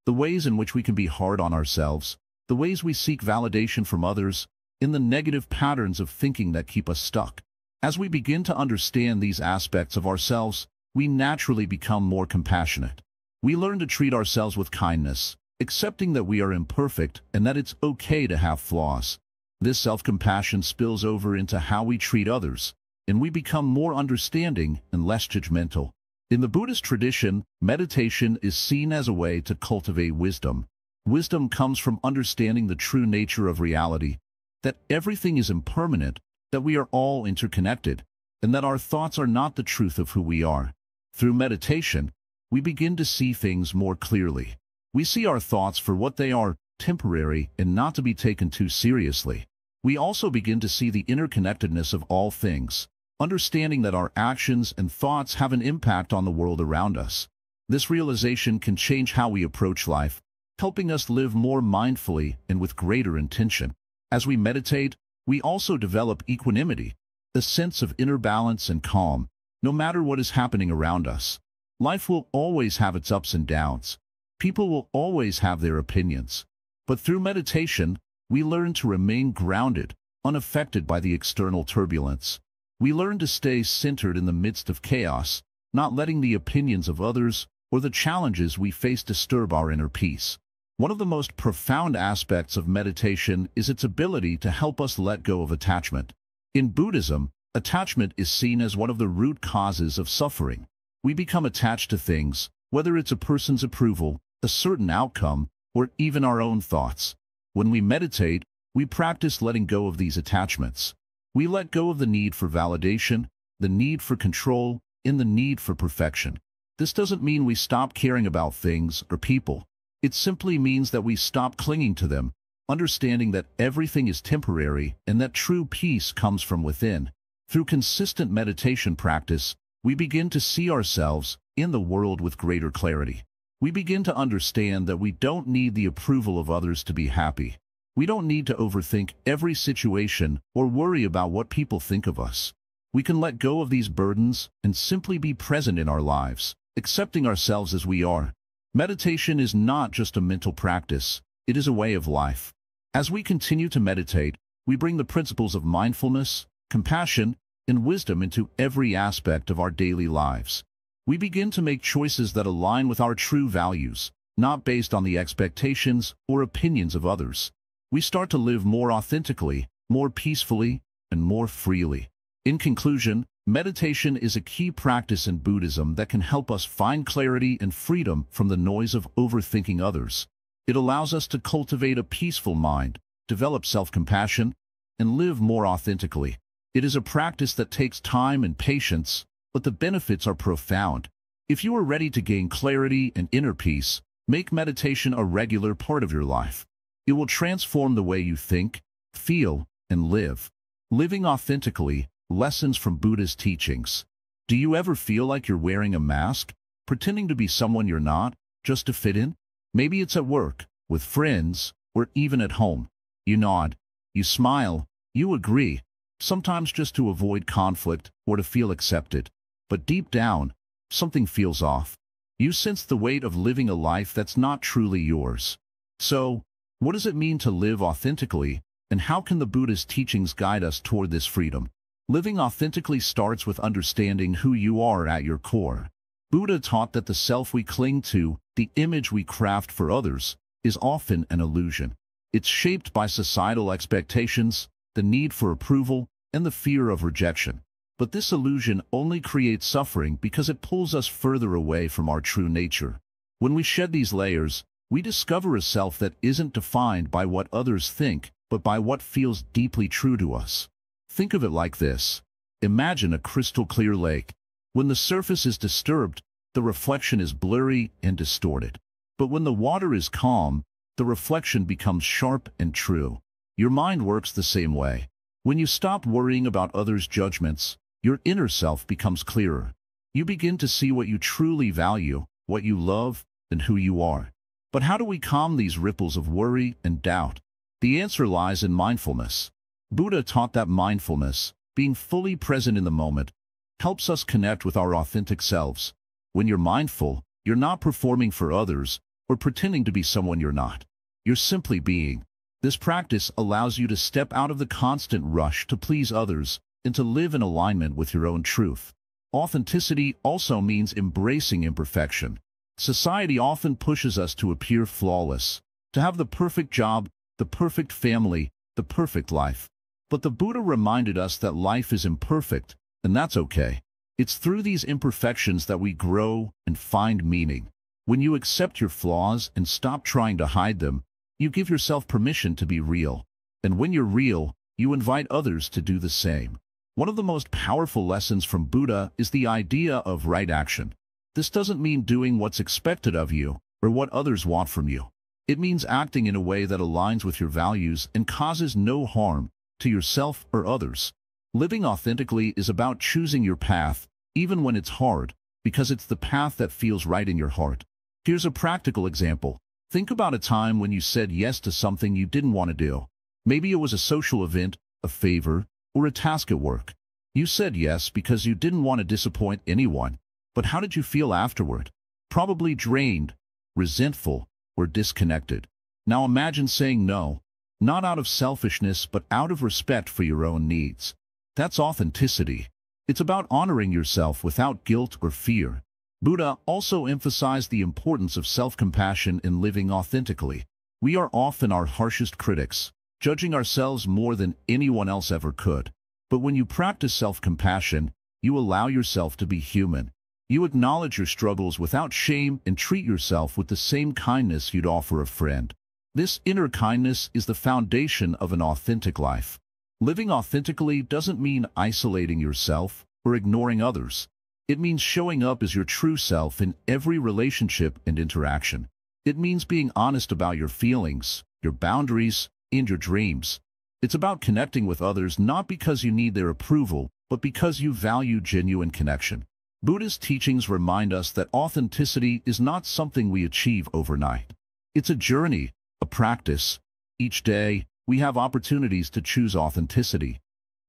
The ways in which we can be hard on ourselves, the ways we seek validation from others, and the negative patterns of thinking that keep us stuck. As we begin to understand these aspects of ourselves, we naturally become more compassionate. We learn to treat ourselves with kindness, accepting that we are imperfect and that it's okay to have flaws. This self-compassion spills over into how we treat others, and we become more understanding and less judgmental. In the Buddhist tradition, meditation is seen as a way to cultivate wisdom. Wisdom comes from understanding the true nature of reality, that everything is impermanent, that we are all interconnected, and that our thoughts are not the truth of who we are. Through meditation, we begin to see things more clearly. We see our thoughts for what they are, temporary and not to be taken too seriously. We also begin to see the interconnectedness of all things, understanding that our actions and thoughts have an impact on the world around us. This realization can change how we approach life, helping us live more mindfully and with greater intention. As we meditate, we also develop equanimity, a sense of inner balance and calm, no matter what is happening around us. Life will always have its ups and downs. People will always have their opinions. But through meditation, we learn to remain grounded, unaffected by the external turbulence. We learn to stay centered in the midst of chaos, not letting the opinions of others or the challenges we face disturb our inner peace. One of the most profound aspects of meditation is its ability to help us let go of attachment. In Buddhism, attachment is seen as one of the root causes of suffering. We become attached to things, whether it's a person's approval, a certain outcome, or even our own thoughts. When we meditate, we practice letting go of these attachments. We let go of the need for validation, the need for control, and the need for perfection. This doesn't mean we stop caring about things or people. It simply means that we stop clinging to them, understanding that everything is temporary and that true peace comes from within. Through consistent meditation practice, we begin to see ourselves in the world with greater clarity. We begin to understand that we don't need the approval of others to be happy. We don't need to overthink every situation or worry about what people think of us. We can let go of these burdens and simply be present in our lives, accepting ourselves as we are. Meditation is not just a mental practice, it is a way of life. As we continue to meditate, we bring the principles of mindfulness, compassion, and wisdom into every aspect of our daily lives. We begin to make choices that align with our true values, not based on the expectations or opinions of others. We start to live more authentically, more peacefully, and more freely. In conclusion, meditation is a key practice in Buddhism that can help us find clarity and freedom from the noise of overthinking others. It allows us to cultivate a peaceful mind, develop self-compassion, and live more authentically. It is a practice that takes time and patience, but the benefits are profound. If you are ready to gain clarity and inner peace, make meditation a regular part of your life. It will transform the way you think, feel, and live. Living authentically, lessons from Buddhist teachings. Do you ever feel like you're wearing a mask, pretending to be someone you're not, just to fit in? Maybe it's at work, with friends, or even at home. You nod, you smile, you agree, sometimes just to avoid conflict or to feel accepted. But deep down, something feels off. You sense the weight of living a life that's not truly yours. So, what does it mean to live authentically, and how can the Buddhist teachings guide us toward this freedom? Living authentically starts with understanding who you are at your core. Buddha taught that the self we cling to, the image we craft for others, is often an illusion. It's shaped by societal expectations, the need for approval, and the fear of rejection. But this illusion only creates suffering because it pulls us further away from our true nature. When we shed these layers, we discover a self that isn't defined by what others think, but by what feels deeply true to us. Think of it like this. Imagine a crystal-clear lake. When the surface is disturbed, the reflection is blurry and distorted. But when the water is calm, the reflection becomes sharp and true. Your mind works the same way. When you stop worrying about others' judgments, your inner self becomes clearer. You begin to see what you truly value, what you love, and who you are. But how do we calm these ripples of worry and doubt? The answer lies in mindfulness. Buddha taught that mindfulness, being fully present in the moment, helps us connect with our authentic selves. When you're mindful, you're not performing for others or pretending to be someone you're not. You're simply being. This practice allows you to step out of the constant rush to please others and to live in alignment with your own truth. Authenticity also means embracing imperfection. Society often pushes us to appear flawless, to have the perfect job, the perfect family, the perfect life. But the Buddha reminded us that life is imperfect, and that's okay. It's through these imperfections that we grow and find meaning. When you accept your flaws and stop trying to hide them, you give yourself permission to be real. And when you're real, you invite others to do the same. One of the most powerful lessons from Buddha is the idea of right action. This doesn't mean doing what's expected of you or what others want from you. It means acting in a way that aligns with your values and causes no harm to yourself or others. Living authentically is about choosing your path, even when it's hard, because it's the path that feels right in your heart. Here's a practical example. Think about a time when you said yes to something you didn't want to do. Maybe it was a social event, a favor, or a task at work. You said yes because you didn't want to disappoint anyone. But how did you feel afterward? Probably drained, resentful, or disconnected. Now imagine saying no, not out of selfishness but out of respect for your own needs. That's authenticity. It's about honoring yourself without guilt or fear. Buddha also emphasized the importance of self-compassion in living authentically. We are often our harshest critics, judging ourselves more than anyone else ever could. But when you practice self-compassion, you allow yourself to be human. You acknowledge your struggles without shame and treat yourself with the same kindness you'd offer a friend. This inner kindness is the foundation of an authentic life. Living authentically doesn't mean isolating yourself or ignoring others. It means showing up as your true self in every relationship and interaction. It means being honest about your feelings, your boundaries, and your dreams. It's about connecting with others not because you need their approval, but because you value genuine connection. Buddhist teachings remind us that authenticity is not something we achieve overnight. It's a journey, a practice. Each day, we have opportunities to choose authenticity,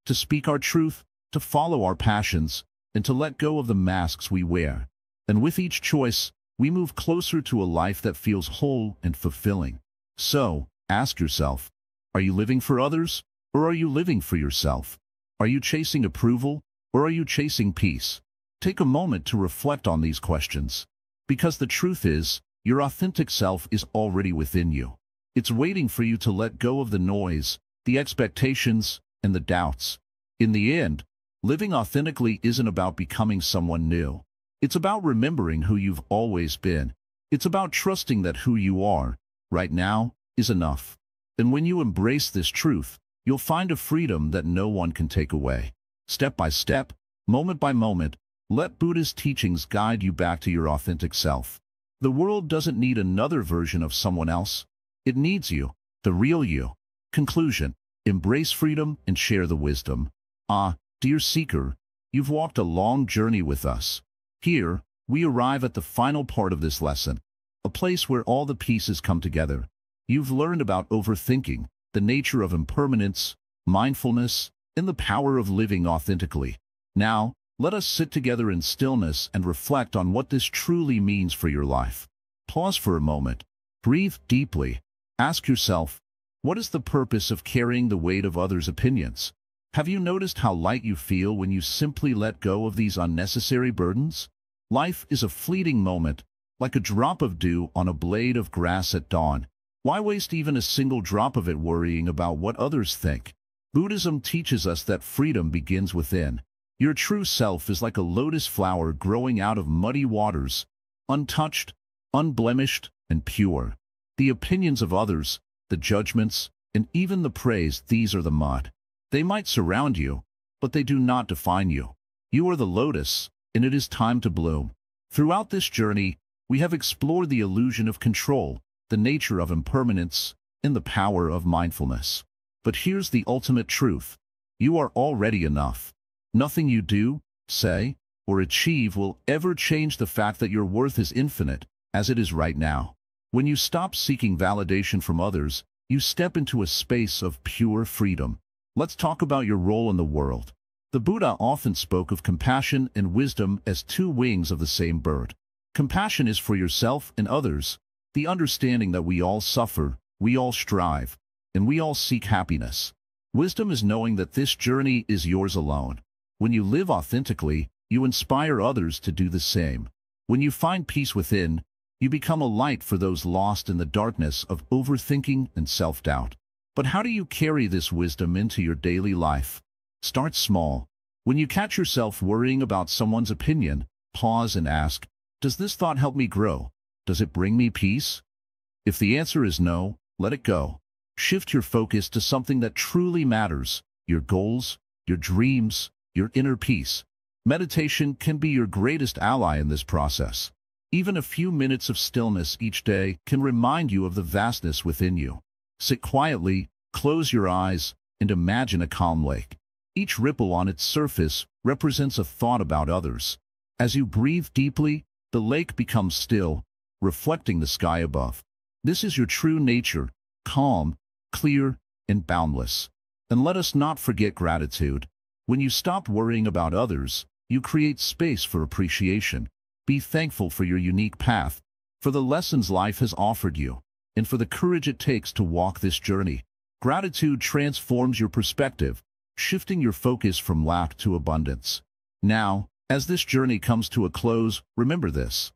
to speak our truth, to follow our passions, and to let go of the masks we wear. And with each choice, we move closer to a life that feels whole and fulfilling. So, ask yourself, Are you living for others, or are you living for yourself? Are you chasing approval, or are you chasing peace? Take a moment to reflect on these questions. Because the truth is, your authentic self is already within you. It's waiting for you to let go of the noise, the expectations, and the doubts. In the end, living authentically isn't about becoming someone new. It's about remembering who you've always been. It's about trusting that who you are, right now, is enough. And when you embrace this truth, you'll find a freedom that no one can take away. Step by step, moment by moment, let Buddhist teachings guide you back to your authentic self. The world doesn't need another version of someone else. It needs you, the real you. Conclusion: embrace freedom and share the wisdom. Dear seeker, you've walked a long journey with us. Here, we arrive at the final part of this lesson, a place where all the pieces come together. You've learned about overthinking, the nature of impermanence, mindfulness, and the power of living authentically. Now, let us sit together in stillness and reflect on what this truly means for your life. Pause for a moment. Breathe deeply. Ask yourself, what is the purpose of carrying the weight of others' opinions? Have you noticed how light you feel when you simply let go of these unnecessary burdens? Life is a fleeting moment, like a drop of dew on a blade of grass at dawn. Why waste even a single drop of it worrying about what others think? Buddhism teaches us that freedom begins within. Your true self is like a lotus flower growing out of muddy waters, untouched, unblemished, and pure. The opinions of others, the judgments, and even the praise, these are the mud. They might surround you, but they do not define you. You are the lotus, and it is time to bloom. Throughout this journey, we have explored the illusion of control, the nature of impermanence, and the power of mindfulness. But here's the ultimate truth. You are already enough. Nothing you do, say, or achieve will ever change the fact that your worth is infinite, as it is right now. When you stop seeking validation from others, you step into a space of pure freedom. Let's talk about your role in the world. The Buddha often spoke of compassion and wisdom as two wings of the same bird. Compassion is for yourself and others, the understanding that we all suffer, we all strive, and we all seek happiness. Wisdom is knowing that this journey is yours alone. When you live authentically, you inspire others to do the same. When you find peace within, you become a light for those lost in the darkness of overthinking and self-doubt. But how do you carry this wisdom into your daily life? Start small. When you catch yourself worrying about someone's opinion, pause and ask, does this thought help me grow? Does it bring me peace? If the answer is no, let it go. Shift your focus to something that truly matters, your goals, your dreams, your inner peace. Meditation can be your greatest ally in this process. Even a few minutes of stillness each day can remind you of the vastness within you. Sit quietly, close your eyes, and imagine a calm lake. Each ripple on its surface represents a thought about others. As you breathe deeply, the lake becomes still, reflecting the sky above. This is your true nature, calm, clear, and boundless. And let us not forget gratitude. When you stop worrying about others, you create space for appreciation. Be thankful for your unique path, for the lessons life has offered you, and for the courage it takes to walk this journey. Gratitude transforms your perspective, shifting your focus from lack to abundance. Now, as this journey comes to a close, remember this.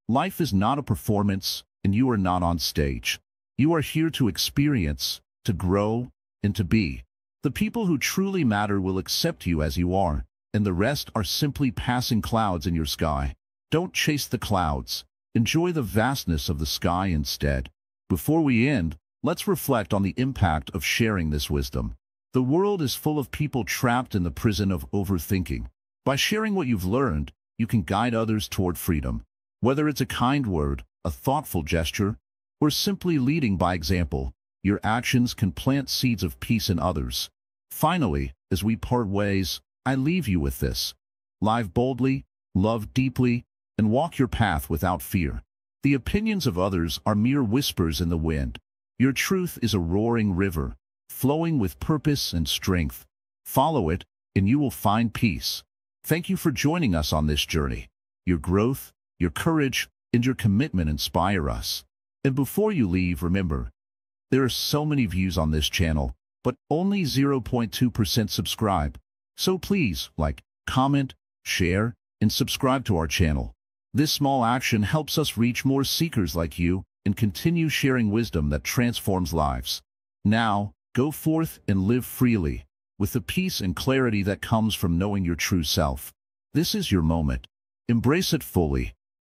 Life is not a performance, and you are not on stage. You are here to experience, to grow, and to be. The people who truly matter will accept you as you are, and the rest are simply passing clouds in your sky. Don't chase the clouds. Enjoy the vastness of the sky instead. Before we end, let's reflect on the impact of sharing this wisdom. The world is full of people trapped in the prison of overthinking. By sharing what you've learned, you can guide others toward freedom. Whether it's a kind word, a thoughtful gesture, or simply leading by example, your actions can plant seeds of peace in others. Finally, as we part ways, I leave you with this. Live boldly, love deeply, and walk your path without fear. The opinions of others are mere whispers in the wind. Your truth is a roaring river, flowing with purpose and strength. Follow it, and you will find peace. Thank you for joining us on this journey. Your growth, your courage, and your commitment inspire us. And before you leave, remember, There are so many views on this channel, but only 0.2% subscribe. So please, like, comment, share, and subscribe to our channel. This small action helps us reach more seekers like you and continue sharing wisdom that transforms lives. Now, go forth and live freely, with the peace and clarity that comes from knowing your true self. This is your moment. Embrace it fully,